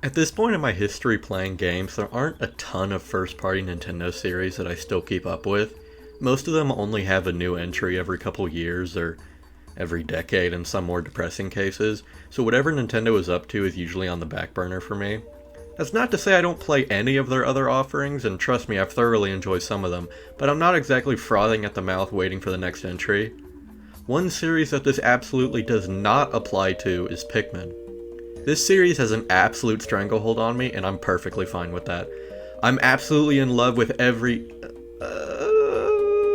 At this point in my history playing games, there aren't a ton of first-party Nintendo series that I still keep up with. Most of them only have a new entry every couple years or every decade in some more depressing cases, so whatever Nintendo is up to is usually on the back burner for me. That's not to say I don't play any of their other offerings, and trust me, I've thoroughly enjoyed some of them, but I'm not exactly frothing at the mouth waiting for the next entry. One series that this absolutely does not apply to is Pikmin. This series has an absolute stranglehold on me, and I'm perfectly fine with that. I'm absolutely in love with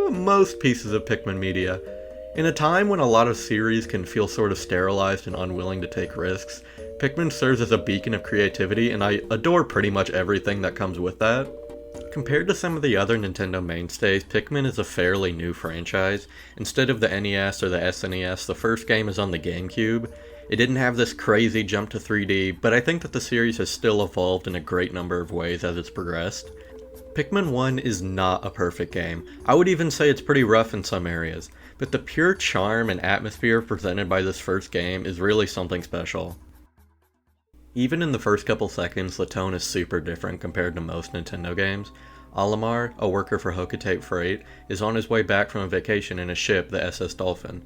most pieces of Pikmin media. In a time when a lot of series can feel sort of sterilized and unwilling to take risks, Pikmin serves as a beacon of creativity, and I adore pretty much everything that comes with that. Compared to some of the other Nintendo mainstays, Pikmin is a fairly new franchise. Instead of the NES or the SNES, the first game is on the GameCube. It didn't have this crazy jump to 3D, but I think that the series has still evolved in a great number of ways as it's progressed. Pikmin 1 is not a perfect game. I would even say it's pretty rough in some areas, but the pure charm and atmosphere presented by this first game is really something special. Even in the first couple seconds, the tone is super different compared to most Nintendo games. Olimar, a worker for Hocotate Freight, is on his way back from a vacation in a ship, the SS Dolphin.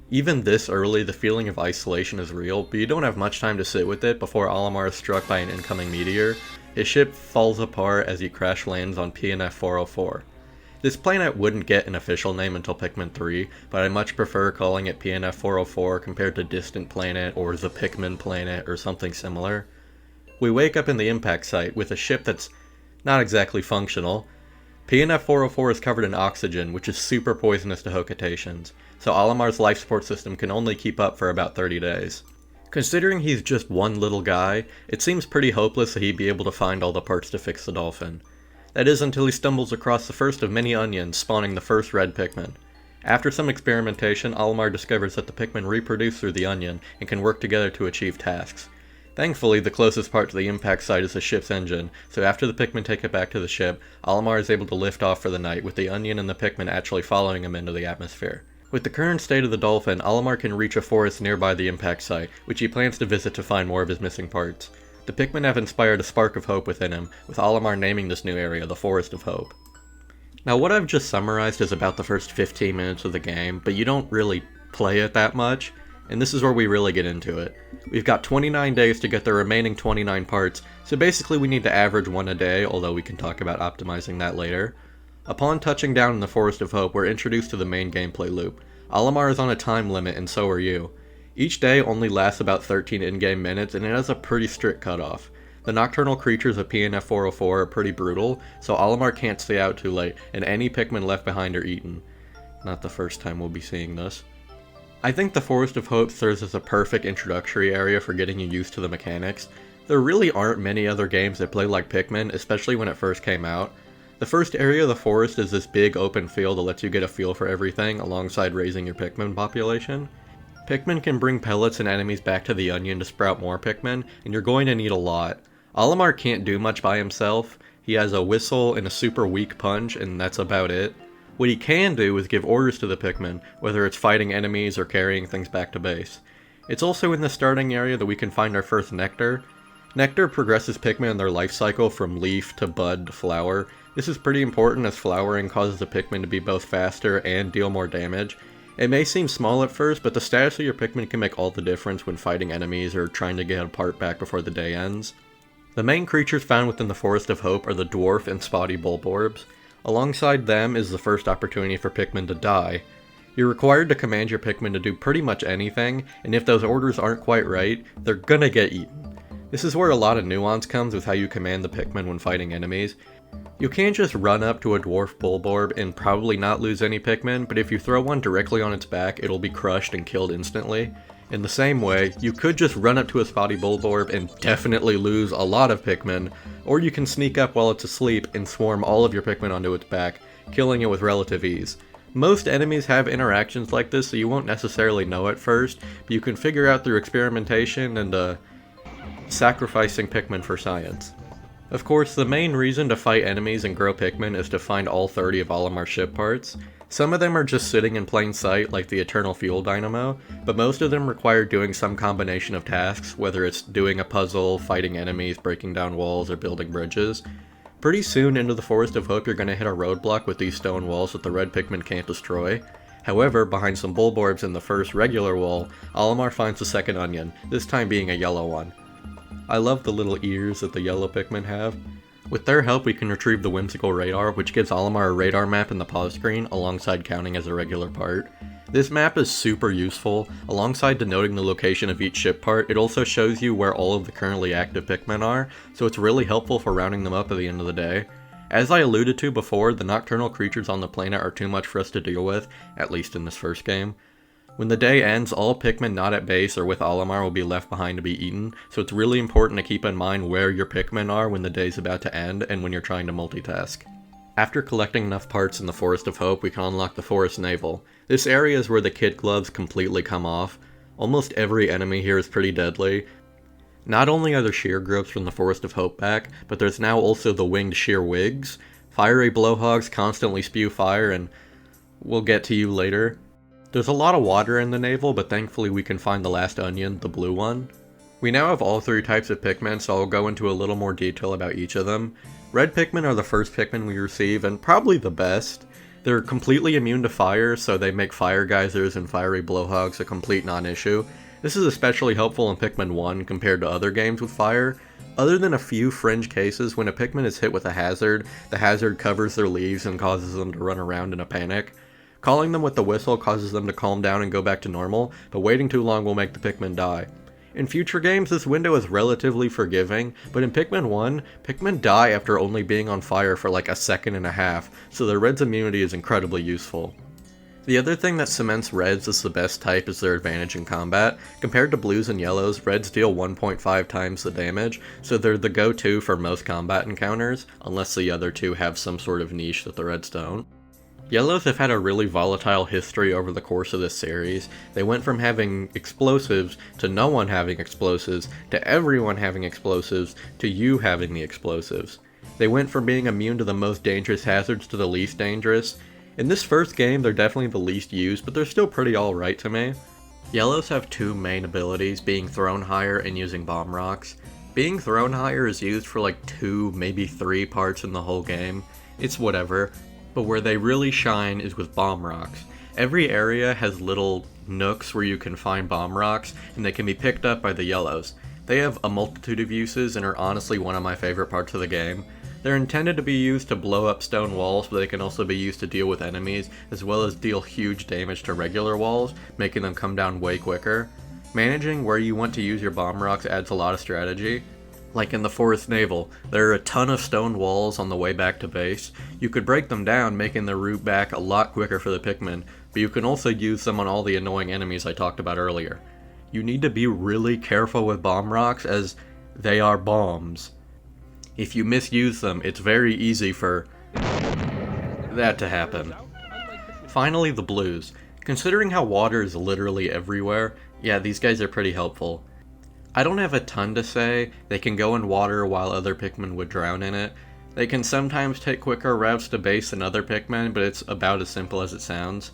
Even this early, the feeling of isolation is real, but you don't have much time to sit with it before Olimar is struck by an incoming meteor. His ship falls apart as he crash lands on PNF 404. This planet wouldn't get an official name until Pikmin 3, but I much prefer calling it PNF 404 compared to Distant Planet or the Pikmin Planet or something similar. We wake up in the impact site with a ship that's not exactly functional. PNF 404 is covered in oxygen, which is super poisonous to Hocatations, so Olimar's life support system can only keep up for about 30 days. Considering he's just one little guy, it seems pretty hopeless that he'd be able to find all the parts to fix the dolphin. That is until he stumbles across the first of many onions, spawning the first red Pikmin. After some experimentation, Olimar discovers that the Pikmin reproduce through the onion and can work together to achieve tasks. Thankfully, the closest part to the impact site is the ship's engine, so after the Pikmin take it back to the ship, Olimar is able to lift off for the night, with the onion and the Pikmin actually following him into the atmosphere. With the current state of the dolphin, Olimar can reach a forest nearby the impact site, which he plans to visit to find more of his missing parts. The Pikmin have inspired a spark of hope within him, with Olimar naming this new area the Forest of Hope. Now what I've just summarized is about the first 15 minutes of the game, but you don't really play it that much, and this is where we really get into it. We've got 29 days to get the remaining 29 parts, so basically we need to average one a day, although we can talk about optimizing that later. Upon touching down in the Forest of Hope, we're introduced to the main gameplay loop. Olimar is on a time limit, and so are you. Each day only lasts about 13 in-game minutes, and it has a pretty strict cutoff. The nocturnal creatures of PNF 404 are pretty brutal, so Olimar can't stay out too late, and any Pikmin left behind are eaten. Not the first time we'll be seeing this. I think the Forest of Hope serves as a perfect introductory area for getting you used to the mechanics. There really aren't many other games that play like Pikmin, especially when it first came out. The first area of the forest is this big open field that lets you get a feel for everything, alongside raising your Pikmin population. Pikmin can bring pellets and enemies back to the onion to sprout more Pikmin, and you're going to need a lot. Olimar can't do much by himself. He has a whistle and a super weak punch, and that's about it. What he can do is give orders to the Pikmin, whether it's fighting enemies or carrying things back to base. It's also in the starting area that we can find our first Nectar. Nectar progresses Pikmin in their life cycle from leaf to bud to flower. This is pretty important as flowering causes the Pikmin to be both faster and deal more damage. It may seem small at first, but the status of your Pikmin can make all the difference when fighting enemies or trying to get a part back before the day ends. The main creatures found within the Forest of Hope are the Dwarf and Spotty Bulborbs. Alongside them is the first opportunity for Pikmin to die. You're required to command your Pikmin to do pretty much anything, and if those orders aren't quite right, they're gonna get eaten. This is where a lot of nuance comes with how you command the Pikmin when fighting enemies. You can't just run up to a Dwarf Bulborb and probably not lose any Pikmin, but if you throw one directly on its back, it'll be crushed and killed instantly. In the same way, you could just run up to a Spotty Bulborb and definitely lose a lot of Pikmin, or you can sneak up while it's asleep and swarm all of your Pikmin onto its back, killing it with relative ease. Most enemies have interactions like this, so you won't necessarily know at first, but you can figure out through experimentation and sacrificing Pikmin for science. Of course, the main reason to fight enemies and grow Pikmin is to find all 30 of Olimar's ship parts. Some of them are just sitting in plain sight, like the Eternal Fuel Dynamo, but most of them require doing some combination of tasks, whether it's doing a puzzle, fighting enemies, breaking down walls, or building bridges. Pretty soon into the Forest of Hope you're going to hit a roadblock with these stone walls that the red Pikmin can't destroy. However, behind some Bulborbs in the first regular wall, Olimar finds a second onion, this time being a yellow one. I love the little ears that the yellow Pikmin have. With their help we can retrieve the whimsical radar, which gives Olimar a radar map in the pause screen, alongside counting as a regular part. This map is super useful. Alongside denoting the location of each ship part, it also shows you where all of the currently active Pikmin are, so it's really helpful for rounding them up at the end of the day. As I alluded to before, the nocturnal creatures on the planet are too much for us to deal with, at least in this first game. When the day ends, all Pikmin not at base or with Olimar will be left behind to be eaten, so it's really important to keep in mind where your Pikmin are when the day's about to end and when you're trying to multitask. After collecting enough parts in the Forest of Hope, we can unlock the Forest Navel. This area is where the kid gloves completely come off. Almost every enemy here is pretty deadly. Not only are there sheer growths from the Forest of Hope back, but there's now also the winged sheer wigs. Fiery blowhogs constantly spew fire, and we'll get to you later. There's a lot of water in the navel, but thankfully we can find the last onion, the blue one. We now have all three types of Pikmin, so I'll go into a little more detail about each of them. Red Pikmin are the first Pikmin we receive, and probably the best. They're completely immune to fire, so they make fire geysers and fiery blowhogs a complete non-issue. This is especially helpful in Pikmin 1 compared to other games with fire. Other than a few fringe cases, when a Pikmin is hit with a hazard, the hazard covers their leaves and causes them to run around in a panic. Calling them with the whistle causes them to calm down and go back to normal, but waiting too long will make the Pikmin die. In future games, this window is relatively forgiving, but in Pikmin 1, Pikmin die after only being on fire for like a second and a half, so the red's immunity is incredibly useful. The other thing that cements reds as the best type is their advantage in combat. Compared to blues and yellows, reds deal 1.5 times the damage, so they're the go-to for most combat encounters, unless the other two have some sort of niche that the reds don't. Yellows have had a really volatile history over the course of this series. They went from having explosives, to no one having explosives, to everyone having explosives, to you having the explosives. They went from being immune to the most dangerous hazards to the least dangerous. In this first game, they're definitely the least used, but they're still pretty alright to me. Yellows have two main abilities, being thrown higher and using bomb rocks. Being thrown higher is used for like 2, maybe 3 parts in the whole game. It's whatever. But where they really shine is with bomb rocks. Every area has little nooks where you can find bomb rocks, and they can be picked up by the yellows. They have a multitude of uses and are honestly one of my favorite parts of the game. They're intended to be used to blow up stone walls, but they can also be used to deal with enemies, as well as deal huge damage to regular walls, making them come down way quicker. Managing where you want to use your bomb rocks adds a lot of strategy. Like in the Forest Navel, there are a ton of stone walls on the way back to base. You could break them down, making the route back a lot quicker for the Pikmin, but you can also use them on all the annoying enemies I talked about earlier. You need to be really careful with bomb rocks, as they are bombs. If you misuse them, it's very easy for that to happen. Finally, the blues. Considering how water is literally everywhere, yeah, these guys are pretty helpful. I don't have a ton to say. They can go in water while other Pikmin would drown in it. They can sometimes take quicker routes to base than other Pikmin, but it's about as simple as it sounds.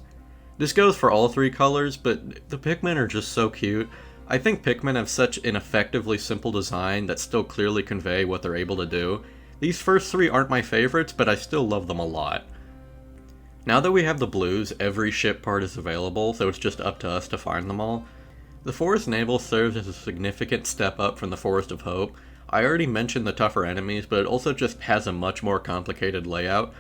This goes for all 3 colors, but the Pikmin are just so cute. I think Pikmin have such an effectively simple design that still clearly convey what they're able to do. These first 3 aren't my favorites, but I still love them a lot. Now that we have the blues, every ship part is available, so it's just up to us to find them all. The Forest Navel serves as a significant step up from the Forest of Hope. I already mentioned the tougher enemies, but it also just has a much more complicated layout.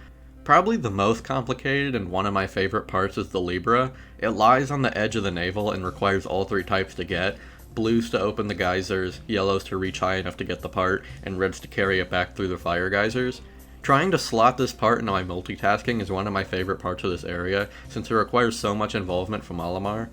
Probably the most complicated and one of my favorite parts is the Libra. It lies on the edge of the navel and requires all 3 types to get. Blues to open the geysers, yellows to reach high enough to get the part, and reds to carry it back through the fire geysers. Trying to slot this part into my multitasking is one of my favorite parts of this area, since it requires so much involvement from Olimar.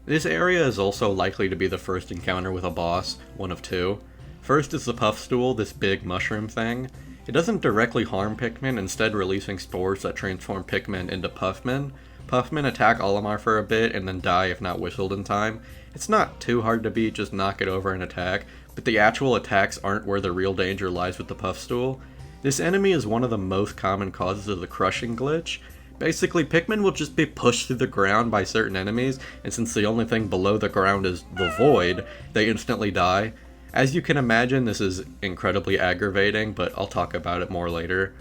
This area is also likely to be the first encounter with a boss, one of 2. First is the Puffstool, this big mushroom thing. It doesn't directly harm Pikmin, instead releasing spores that transform Pikmin into Puffmin. Puffmin attack Olimar for a bit and then die if not whistled in time. It's not too hard to beat, just knock it over and attack, but the actual attacks aren't where the real danger lies with the Puffstool. This enemy is one of the most common causes of the crushing glitch. Basically, Pikmin will just be pushed through the ground by certain enemies, and since the only thing below the ground is the void, they instantly die. As you can imagine, this is incredibly aggravating, but I'll talk about it more later.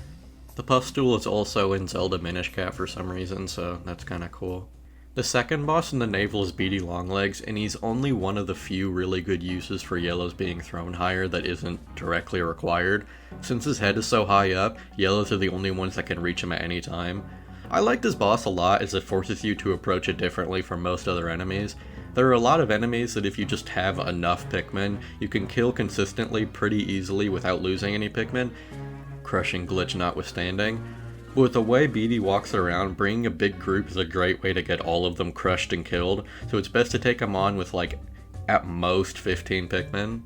The Puffstool is also in Zelda Minish Cap for some reason, so that's kinda cool. The second boss in the navel is Beady Longlegs, and he's only one of the few really good uses for yellows being thrown higher that isn't directly required. Since his head is so high up, yellows are the only ones that can reach him at any time. I like this boss a lot as it forces you to approach it differently from most other enemies. There are a lot of enemies that if you just have enough Pikmin, you can kill consistently pretty easily without losing any Pikmin, crushing glitch notwithstanding. But with the way Beady walks around, bringing a big group is a great way to get all of them crushed and killed, so it's best to take them on with like, at most 15 Pikmin.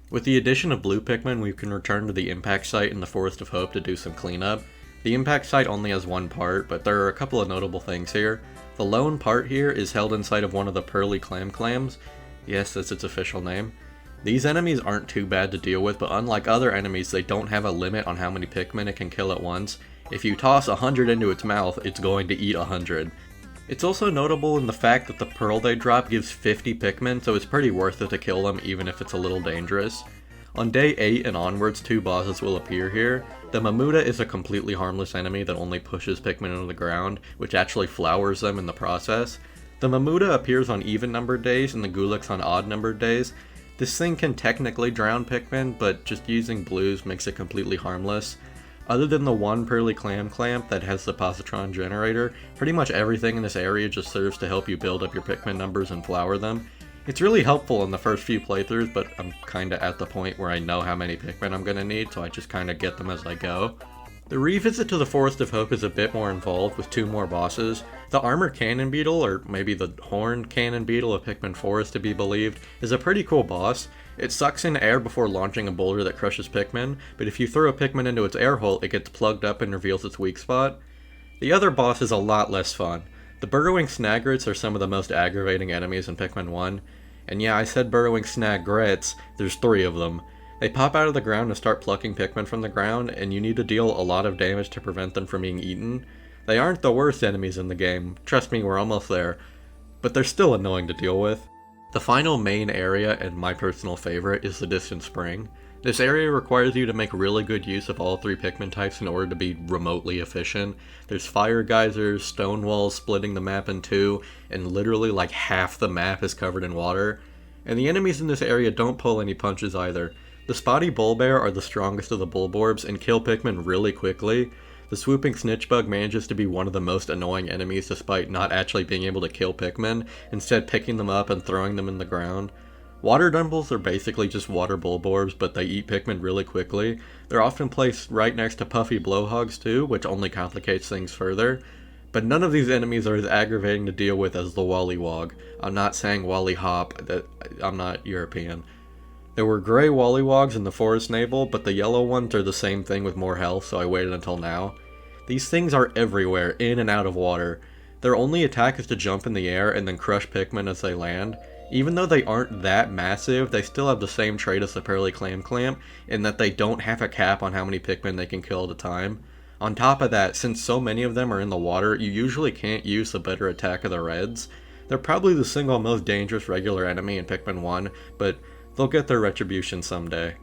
With the addition of blue Pikmin, we can return to the impact site in the Forest of Hope to do some cleanup. The impact site only has one part, but there are a couple of notable things here. The lone part here is held inside of one of the Pearly Clams. Yes, that's its official name. These enemies aren't too bad to deal with, but unlike other enemies, they don't have a limit on how many Pikmin it can kill at once. If you toss 100 into its mouth, it's going to eat 100. It's also notable in the fact that the pearl they drop gives 50 Pikmin, so it's pretty worth it to kill them even if it's a little dangerous. On day 8 and onwards, 2 bosses will appear here. The Mamuta is a completely harmless enemy that only pushes Pikmin into the ground, which actually flowers them in the process. The Mamuta appears on even-numbered days and the Gulix on odd-numbered days. This thing can technically drown Pikmin, but just using blues makes it completely harmless. Other than the one Pearly Clamp that has the positron generator, pretty much everything in this area just serves to help you build up your Pikmin numbers and flower them. It's really helpful in the first few playthroughs, but I'm kinda at the point where I know how many Pikmin I'm gonna need, so I just kinda get them as I go. The revisit to the Forest of Hope is a bit more involved with 2 more bosses. The Armored Cannon Beetle, or maybe the Horned Cannon Beetle of Pikmin 4 is to be believed, is a pretty cool boss. It sucks in air before launching a boulder that crushes Pikmin, but if you throw a Pikmin into its air hole, it gets plugged up and reveals its weak spot. The other boss is a lot less fun. The burrowing Snagrets are some of the most aggravating enemies in Pikmin 1. And yeah, I said burrowing Snagrets, there's 3 of them. They pop out of the ground and start plucking Pikmin from the ground, and you need to deal a lot of damage to prevent them from being eaten. They aren't the worst enemies in the game, trust me, we're almost there, but they're still annoying to deal with. The final main area, and my personal favorite, is the Distant Spring. This area requires you to make really good use of all 3 Pikmin types in order to be remotely efficient. There's fire geysers, stone walls splitting the map in 2, and literally like half the map is covered in water. And the enemies in this area don't pull any punches either. The Spotty Bullbear are the strongest of the Bulborbs and kill Pikmin really quickly. The Swooping Snitchbug manages to be one of the most annoying enemies despite not actually being able to kill Pikmin, instead picking them up and throwing them in the ground. Water Dumbles are basically just water Bulborbs, but they eat Pikmin really quickly. They're often placed right next to Puffy Blowhogs too, which only complicates things further. But none of these enemies are as aggravating to deal with as the Wollywog. I'm not saying Wollyhop, I'm not European. There were gray Wollywogs in the Forest Navel, but the yellow ones are the same thing with more health, so I waited until now. These things are everywhere, in and out of water. Their only attack is to jump in the air and then crush Pikmin as they land. Even though they aren't that massive, they still have the same trait as the Pearly Clamp, in that they don't have a cap on how many Pikmin they can kill at a time. On top of that, since so many of them are in the water, you usually can't use the better attack of the Reds. They're probably the single most dangerous regular enemy in Pikmin 1, but they'll get their retribution someday.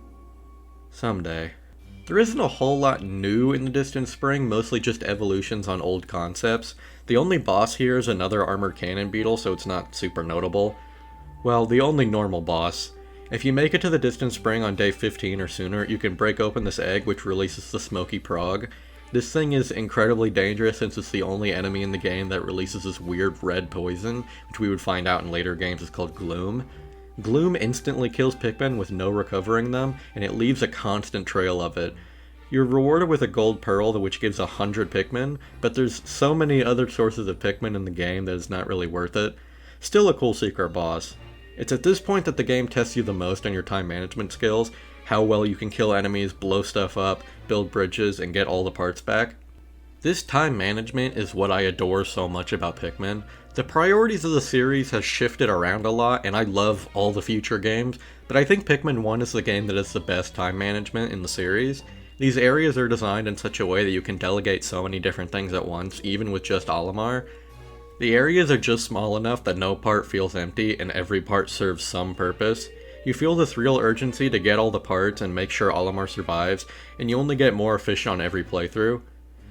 Someday. There isn't a whole lot new in the Distant Spring, mostly just evolutions on old concepts. The only boss here is another Armored Cannon Beetle, so it's not super notable. Well, the only normal boss. If you make it to the Distant Spring on day 15 or sooner, you can break open this egg which releases the Smoky Prog. This thing is incredibly dangerous since it's the only enemy in the game that releases this weird red poison, which we would find out in later games is called Gloom. Gloom instantly kills Pikmin with no recovering them, and it leaves a constant trail of it. You're rewarded with a gold pearl, which gives 100 Pikmin, but there's so many other sources of Pikmin in the game that it's not really worth it. Still a cool secret boss. It's at this point that the game tests you the most on your time management skills, how well you can kill enemies, blow stuff up, build bridges, and get all the parts back. This time management is what I adore so much about Pikmin. The priorities of the series has shifted around a lot, and I love all the future games, but I think Pikmin 1 is the game that has the best time management in the series. These areas are designed in such a way that you can delegate so many different things at once, even with just Olimar. The areas are just small enough that no part feels empty and every part serves some purpose. You feel this real urgency to get all the parts and make sure Olimar survives, and you only get more efficient on every playthrough.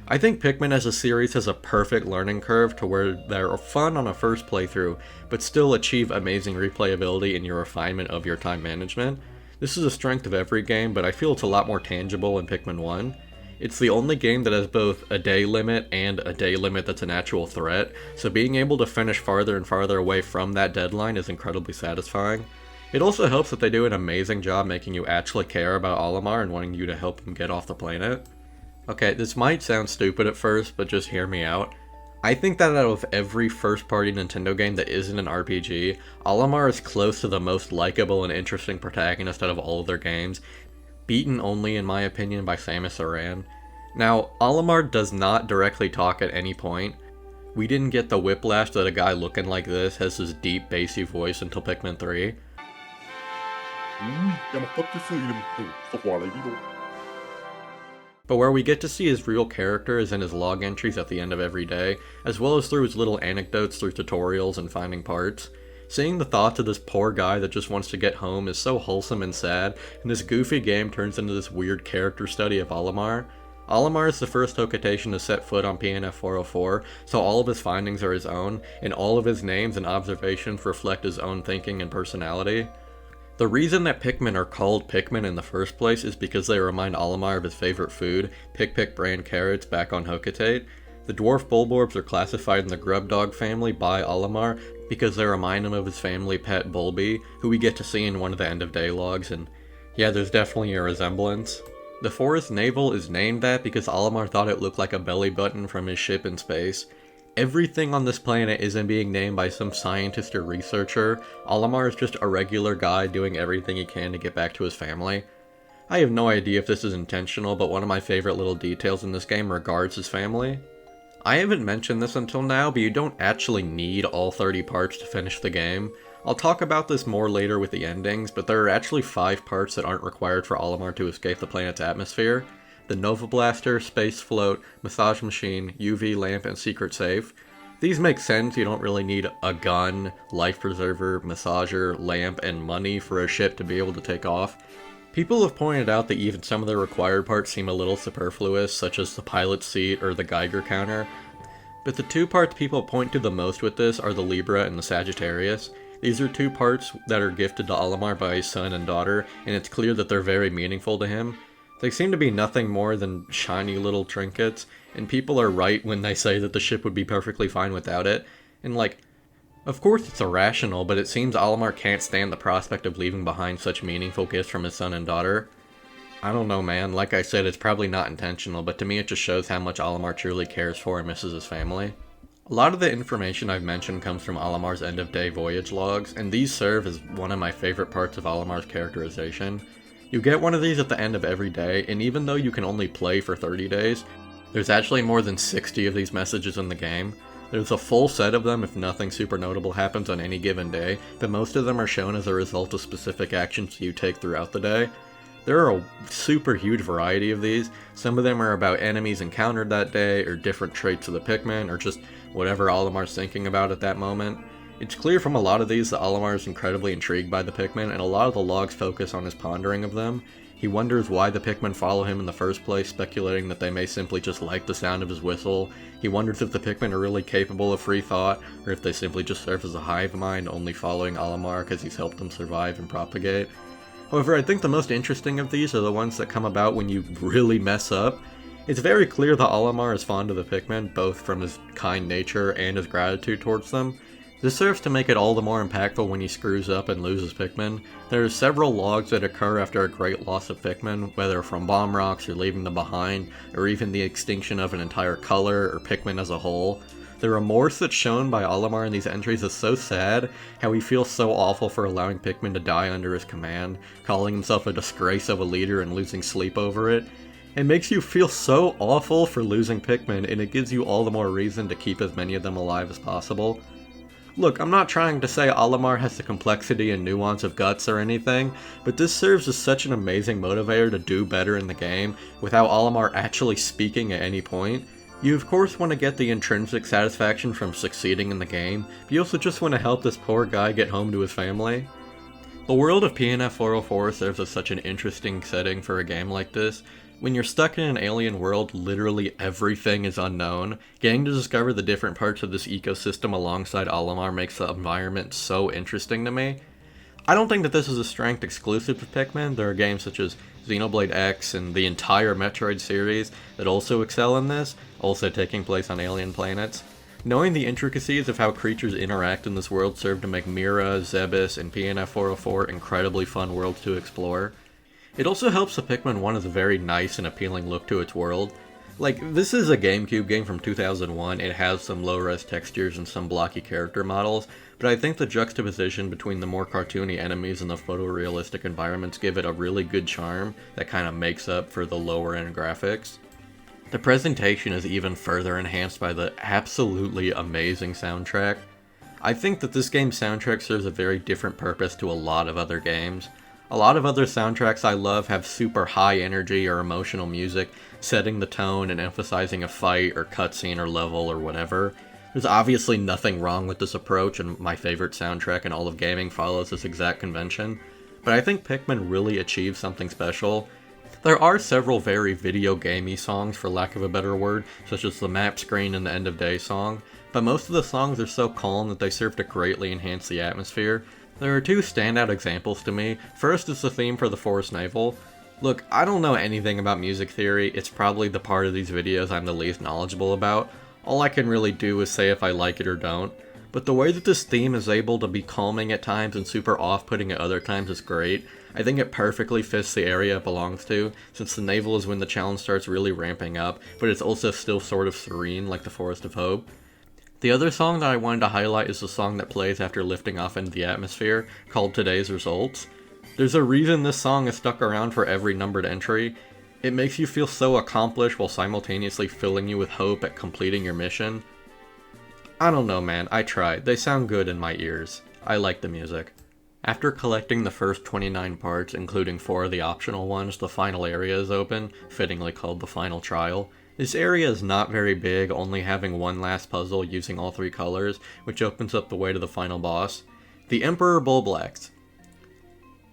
I think Pikmin as a series has a perfect learning curve to where they're fun on a first playthrough, but still achieve amazing replayability in your refinement of your time management. This is a strength of every game, but I feel it's a lot more tangible in Pikmin 1. It's the only game that has both a day limit and a day limit that's an actual threat, so being able to finish farther and farther away from that deadline is incredibly satisfying. It also helps that they do an amazing job making you actually care about Olimar and wanting you to help him get off the planet. Okay, this might sound stupid at first, but just hear me out. I think that out of every first-party Nintendo game that isn't an RPG, Olimar is close to the most likable and interesting protagonist out of all of their games, beaten only, in my opinion, by Samus Aran. Now, Olimar does not directly talk at any point. We didn't get the whiplash that a guy looking like this has his deep, bassy voice until Pikmin 3. But where we get to see his real character is in his log entries at the end of every day, as well as through his little anecdotes through tutorials and finding parts. Seeing the thoughts of this poor guy that just wants to get home is so wholesome and sad, and this goofy game turns into this weird character study of Olimar. Olimar is the first Tokutation to set foot on PNF 404, so all of his findings are his own, and all of his names and observations reflect his own thinking and personality. The reason that Pikmin are called Pikmin in the first place is because they remind Olimar of his favorite food, Pik-Pik brand carrots back on Hocotate. The dwarf Bulborbs are classified in the grub dog family by Olimar because they remind him of his family pet Bulby, who we get to see in one of the end of day logs, and yeah, there's definitely a resemblance. The forest navel is named that because Olimar thought it looked like a belly button from his ship in space. Everything on this planet isn't being named by some scientist or researcher. Olimar is just a regular guy doing everything he can to get back to his family. I have no idea if this is intentional, but one of my favorite little details in this game regards his family. I haven't mentioned this until now, but you don't actually need all 30 parts to finish the game. I'll talk about this more later with the endings, but there are actually 5 parts that aren't required for Olimar to escape the planet's atmosphere. The Nova Blaster, Space Float, Massage Machine, UV Lamp, and Secret Safe. These make sense. You don't really need a gun, life preserver, massager, lamp, and money for a ship to be able to take off. People have pointed out that even some of the required parts seem a little superfluous, such as the pilot seat or the Geiger counter. But the 2 parts people point to the most with this are the Libra and the Sagittarius. These are 2 parts that are gifted to Olimar by his son and daughter, and it's clear that they're very meaningful to him. They seem to be nothing more than shiny little trinkets, and people are right when they say that the ship would be perfectly fine without it. And like, of course it's irrational, but it seems Olimar can't stand the prospect of leaving behind such meaningful gifts from his son and daughter. I don't know, man. Like I said, it's probably not intentional, but to me it just shows how much Olimar truly cares for and misses his family. A lot of the information I've mentioned comes from Olimar's end-of-day voyage logs, and these serve as one of my favorite parts of Olimar's characterization. You get one of these at the end of every day, and even though you can only play for 30 days, there's actually more than 60 of these messages in the game. There's a full set of them if nothing super notable happens on any given day, but most of them are shown as a result of specific actions you take throughout the day. There are a super huge variety of these. Some of them are about enemies encountered that day, or different traits of the Pikmin, or just whatever Olimar's thinking about at that moment. It's clear from a lot of these that Olimar is incredibly intrigued by the Pikmin, and a lot of the logs focus on his pondering of them. He wonders why the Pikmin follow him in the first place, speculating that they may simply just like the sound of his whistle. He wonders if the Pikmin are really capable of free thought, or if they simply just serve as a hive mind, only following Olimar because he's helped them survive and propagate. However, I think the most interesting of these are the ones that come about when you really mess up. It's very clear that Olimar is fond of the Pikmin, both from his kind nature and his gratitude towards them. This serves to make it all the more impactful when he screws up and loses Pikmin. There are several logs that occur after a great loss of Pikmin, whether from bomb rocks or leaving them behind, or even the extinction of an entire color or Pikmin as a whole. The remorse that's shown by Olimar in these entries is so sad, how he feels so awful for allowing Pikmin to die under his command, calling himself a disgrace of a leader and losing sleep over it. It makes you feel so awful for losing Pikmin, and it gives you all the more reason to keep as many of them alive as possible. Look, I'm not trying to say Olimar has the complexity and nuance of Guts or anything, but this serves as such an amazing motivator to do better in the game without Olimar actually speaking at any point. You of course want to get the intrinsic satisfaction from succeeding in the game, but you also just want to help this poor guy get home to his family. The world of PNF 404 serves as such an interesting setting for a game like this. When you're stuck in an alien world, literally everything is unknown. Getting to discover the different parts of this ecosystem alongside Olimar makes the environment so interesting to me. I don't think that this is a strength exclusive to Pikmin. There are games such as Xenoblade X and the entire Metroid series that also excel in this, also taking place on alien planets. Knowing the intricacies of how creatures interact in this world serve to make Mira, Zebes, and PNF 404 incredibly fun worlds to explore. It also helps that Pikmin 1 has a very nice and appealing look to its world. Like, this is a GameCube game from 2001, it has some low-res textures and some blocky character models, but I think the juxtaposition between the more cartoony enemies and the photorealistic environments give it a really good charm that kind of makes up for the lower-end graphics. The presentation is even further enhanced by the absolutely amazing soundtrack. I think that this game's soundtrack serves a very different purpose to a lot of other games. A lot of other soundtracks I love have super high energy or emotional music, setting the tone and emphasizing a fight or cutscene or level or whatever. There's obviously nothing wrong with this approach, and my favorite soundtrack in all of gaming follows this exact convention, but I think Pikmin really achieves something special. There are several very video gamey songs, for lack of a better word, such as the map screen and the end of day song, but most of the songs are so calm that they serve to greatly enhance the atmosphere. There are two standout examples to me. First is the theme for the Forest Navel. Look, I don't know anything about music theory, it's probably the part of these videos I'm the least knowledgeable about. All I can really do is say if I like it or don't. But the way that this theme is able to be calming at times and super off-putting at other times is great. I think it perfectly fits the area it belongs to, since the navel is when the challenge starts really ramping up, but it's also still sort of serene like the Forest of Hope. The other song that I wanted to highlight is the song that plays after lifting off into the atmosphere, called Today's Results. There's a reason this song is stuck around for every numbered entry. It makes you feel so accomplished while simultaneously filling you with hope at completing your mission. I don't know, man, I tried. They sound good in my ears. I like the music. After collecting the first 29 parts, including 4 of the optional ones, the final area is open, fittingly called the Final Trial. This area is not very big, only having one last puzzle using all 3 colors, which opens up the way to the final boss. The Emperor Bullblax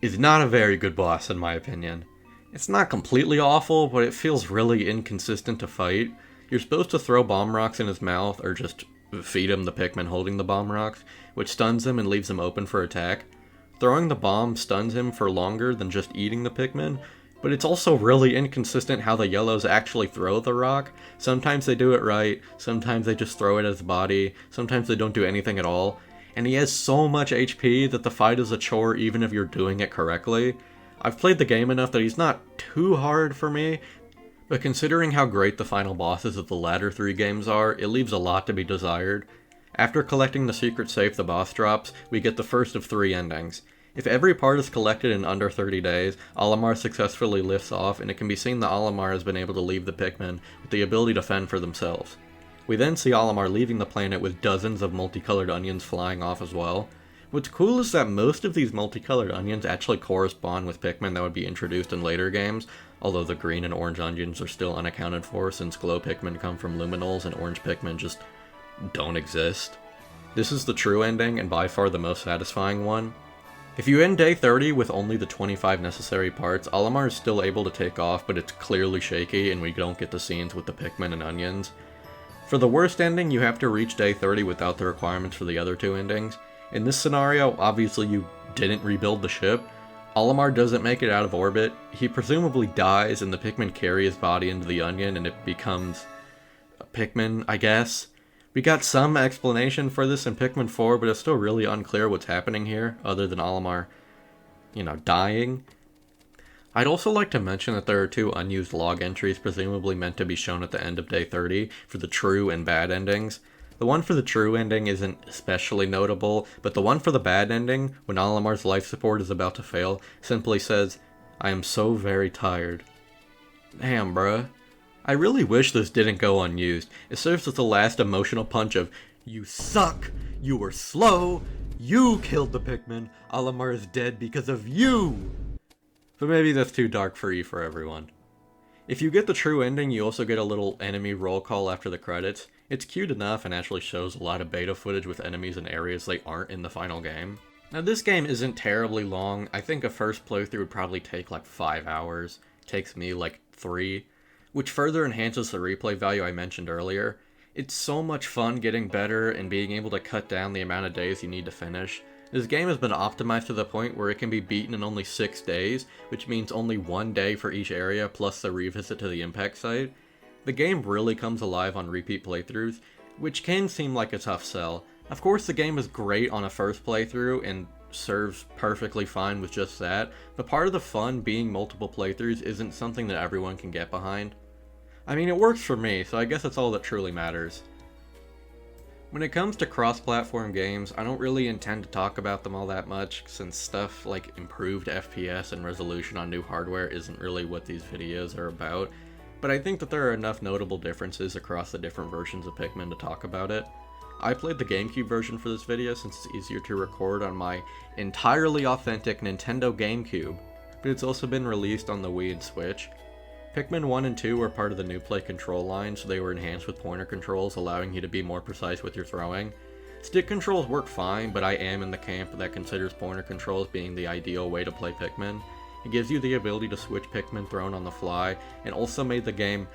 is not a very good boss in my opinion. It's not completely awful, but it feels really inconsistent to fight. You're supposed to throw bomb rocks in his mouth, or just feed him the Pikmin holding the bomb rocks, which stuns him and leaves him open for attack. Throwing the bomb stuns him for longer than just eating the Pikmin, but it's also really inconsistent how the yellows actually throw the rock. Sometimes they do it right, sometimes they just throw it at his body, sometimes they don't do anything at all. And he has so much HP that the fight is a chore even if you're doing it correctly. I've played the game enough that he's not too hard for me, but considering how great the final bosses of the latter 3 games are, it leaves a lot to be desired. After collecting the secret safe the boss drops, we get the first of 3 endings. If every part is collected in under 30 days, Olimar successfully lifts off, and it can be seen that Olimar has been able to leave the Pikmin with the ability to fend for themselves. We then see Olimar leaving the planet with dozens of multicolored onions flying off as well. What's cool is that most of these multicolored onions actually correspond with Pikmin that would be introduced in later games, although the green and orange onions are still unaccounted for since glow Pikmin come from luminals and orange Pikmin just don't exist. This is the true ending and by far the most satisfying one. If you end day 30 with only the 25 necessary parts, Olimar is still able to take off, but it's clearly shaky and we don't get the scenes with the Pikmin and onions. For the worst ending, you have to reach day 30 without the requirements for the other 2 endings. In this scenario, obviously you didn't rebuild the ship. Olimar doesn't make it out of orbit. He presumably dies and the Pikmin carry his body into the onion and it becomes a Pikmin, I guess. We got some explanation for this in Pikmin 4, but it's still really unclear what's happening here, other than Olimar, dying. I'd also like to mention that there are 2 unused log entries presumably meant to be shown at the end of day 30 for the true and bad endings. The one for the true ending isn't especially notable, but the one for the bad ending, when Olimar's life support is about to fail, simply says, "I am so very tired." Damn, bruh. I really wish this didn't go unused. It serves as the last emotional punch of, You suck! You were slow! You killed the Pikmin! Olimar is dead because of you! But maybe that's too dark for everyone. If you get the true ending, you also get a little enemy roll call after the credits. It's cute enough and actually shows a lot of beta footage with enemies in areas they aren't in the final game. Now this game isn't terribly long. I think a first playthrough would probably take like 5 hours. It takes me like 3, which further enhances the replay value I mentioned earlier. It's so much fun getting better and being able to cut down the amount of days you need to finish. This game has been optimized to the point where it can be beaten in only 6 days, which means only 1 day for each area plus the revisit to the impact site. The game really comes alive on repeat playthroughs, which can seem like a tough sell. Of course the game is great on a first playthrough and serves perfectly fine with just that, but part of the fun being multiple playthroughs isn't something that everyone can get behind. I mean, it works for me, so I guess that's all that truly matters. When it comes to cross-platform games, I don't really intend to talk about them all that much, since stuff like improved FPS and resolution on new hardware isn't really what these videos are about, but I think that there are enough notable differences across the different versions of Pikmin to talk about it. I played the GameCube version for this video since it's easier to record on my entirely authentic Nintendo GameCube, but it's also been released on the Wii and Switch. Pikmin 1 and 2 were part of the new play control line, so they were enhanced with pointer controls, allowing you to be more precise with your throwing. Stick controls work fine, but I am in the camp that considers pointer controls being the ideal way to play Pikmin. It gives you the ability to switch Pikmin thrown on the fly, and also made the game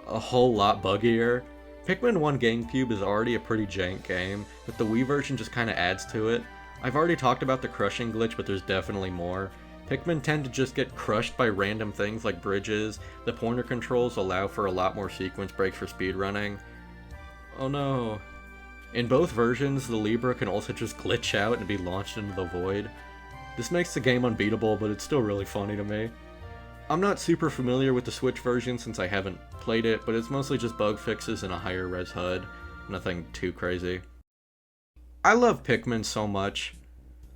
a whole lot buggier. Pikmin 1 GameCube is already a pretty jank game, but the Wii version just kinda adds to it. I've already talked about the crushing glitch, but there's definitely more. Pikmin tend to just get crushed by random things like bridges. The pointer controls allow for a lot more sequence breaks for speedrunning. Oh no. In both versions, the Libra can also just glitch out and be launched into the void. This makes the game unbeatable, but it's still really funny to me. I'm not super familiar with the Switch version since I haven't played it, but it's mostly just bug fixes and a higher res HUD. Nothing too crazy. I love Pikmin so much.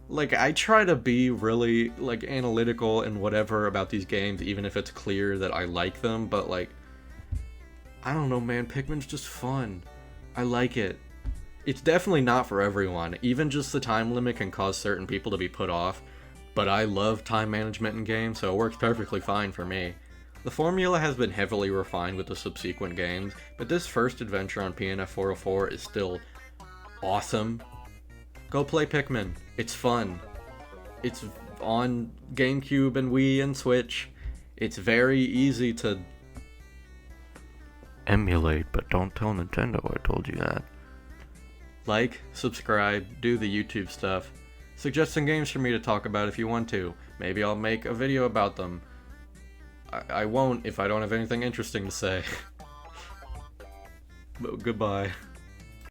Like, I try to be really, like, analytical and whatever about these games, even if it's clear that I like them, but, like, I don't know, man, Pikmin's just fun. I like it. It's definitely not for everyone. Even just the time limit can cause certain people to be put off, but I love time management in games, so it works perfectly fine for me. The formula has been heavily refined with the subsequent games, but this first adventure on PNF 404 is still awesome. Go play Pikmin. It's fun. It's on GameCube and Wii and Switch. It's very easy to emulate, but don't tell Nintendo I told you that. Like, subscribe, do the YouTube stuff. Suggest some games for me to talk about if you want to. Maybe I'll make a video about them. I won't if I don't have anything interesting to say. But goodbye.